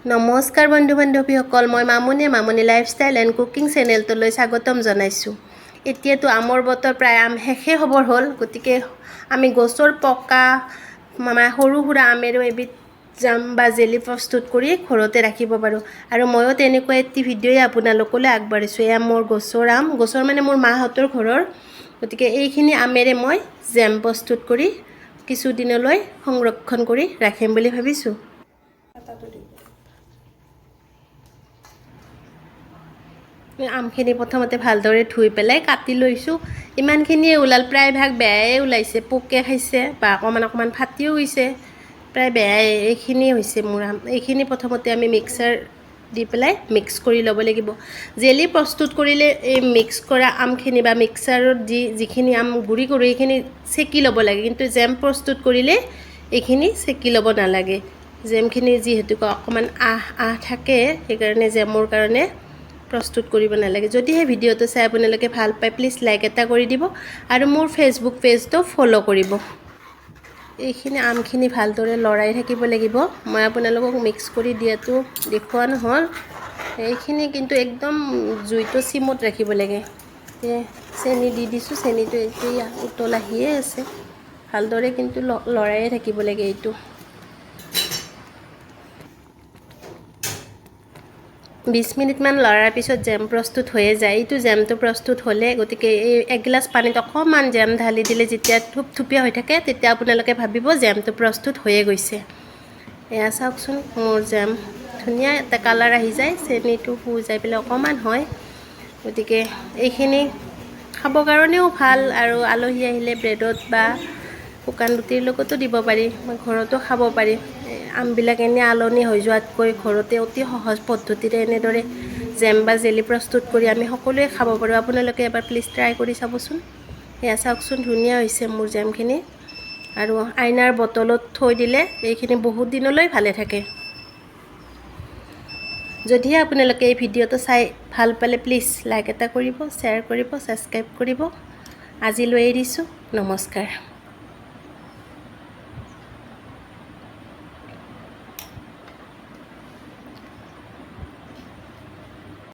নমস্কাৰ বন্ধু বান্ধৱীসকল, মই মামনি লাইফষ্টাইল এণ্ড কুকিং চেনেলটোলৈ স্বাগতম জনাইছোঁ। এতিয়াতো আমৰ বতৰ, প্ৰায় আম শেষে হ'বৰ হ'ল। গতিকে আমি গছৰ পকা সৰু সুৰা আমেৰো এবিধ জাম বা জেলি প্ৰস্তুত কৰি ঘৰতে ৰাখিব পাৰোঁ। আৰু ময়ো তেনেকুৱা এটি ভিডিঅ'ই আপোনালোকলৈ আগবাঢ়িছোঁ। এয়া মোৰ গছৰ আম, গছৰ মানে মোৰ মাহঁতৰ ঘৰৰ। গতিকে এইখিনি আমেৰে মই জেম প্ৰস্তুত কৰি কিছুদিনলৈ সংৰক্ষণ কৰি ৰাখিম বুলি ভাবিছোঁ। আমখিনি প্ৰথমতে ভালদৰে ধুই পেলাই কাটি লৈছোঁ। ইমানখিনিয়ে ওলাল, প্ৰায়ভাগ বেয়াই ওলাইছে, পোকে খাইছে বা অকণমান ফাটিও গৈছে, প্ৰায় বেয়াই এইখিনিয়ে হৈছে মোৰ আম। এইখিনি প্ৰথমতে আমি মিক্সাৰ দি পেলাই মিক্স কৰি ল'ব লাগিব। জেলি প্ৰস্তুত কৰিলে এই মিক্স কৰা আমখিনি বা মিক্সাৰত যিখিনি আম গুড়ি কৰোঁ এইখিনি চেকি ল'ব লাগে, কিন্তু জেম প্ৰস্তুত কৰিলে এইখিনি চেকি ল'ব নালাগে। জেমখিনি যিহেতুকে অকণমান আহ থাকে, সেইকাৰণে জেমৰ কাৰণে প্ৰস্তুত কৰিব নালাগে। যদিহে ভিডিঅ'টো চাই আপোনালোকে ভাল পায়, প্লিজ লাইক এটা কৰি দিব আৰু মোৰ ফেচবুক পেজটো ফ'ল' কৰিব। এইখিনি আমখিনি ভালদৰে লৰাই থাকিব লাগিব। মই আপোনালোকক মিক্স কৰি দিয়াটো দেখুওৱা নহ'ল। এইখিনি কিন্তু একদম জুইটো চিমত ৰাখিব লাগে। চেনি দি দিছোঁ, চেনিটো এতিয়া উতল আহিয়ে আছে। ভালদৰে কিন্তু লৰায়ে থাকিব লাগে। এইটো 20 মিনিটমান লৰাৰ পিছত জেম প্ৰস্তুত হৈয়ে যায়। এইটো জেমটো প্ৰস্তুত হ'লে, গতিকে এই এগিলাচ পানীত অকণমান জেম ঢালি দিলে যেতিয়া থুপথুপীয়া হৈ থাকে, তেতিয়া আপোনালোকে ভাবিব জেমটো প্ৰস্তুত হৈয়ে গৈছে। এয়া চাওকচোন, মোৰ জেম ধুনীয়া এটা কালাৰ আহি যায়, চেনিটো যাই পেলাই অকণমান হয়। গতিকে এইখিনি খাবৰ কাৰণেও ভাল, আৰু আলহী আহিলে ব্ৰেডত বা শুকান ৰুটিৰ লগতো দিব পাৰি, ঘৰতো খাব পাৰি। আমবিলাক এনে আলনি হৈ যোৱাতকৈ ঘৰতে অতি সহজ পদ্ধতিৰে এনেদৰে জেম বা জেলি প্ৰস্তুত কৰি আমি সকলোৱে খাব পাৰোঁ। আপোনালোকে এবাৰ প্লিজ ট্ৰাই কৰি চাবচোন। এয়া চাওকচোন, ধুনীয়া হৈছে মোৰ জেমখিনি। আৰু আইনাৰ বটলত থৈ দিলে এইখিনি বহুত দিনলৈ ভালে থাকে। যদিহে আপোনালোকে এই ভিডিঅ'টো চাই ভাল পালে, প্লিজ লাইক এটা কৰিব, শ্বেয়াৰ কৰিব, ছাবস্ক্ৰাইব কৰিব। আজিলৈ এৰিছোঁ, নমস্কাৰ।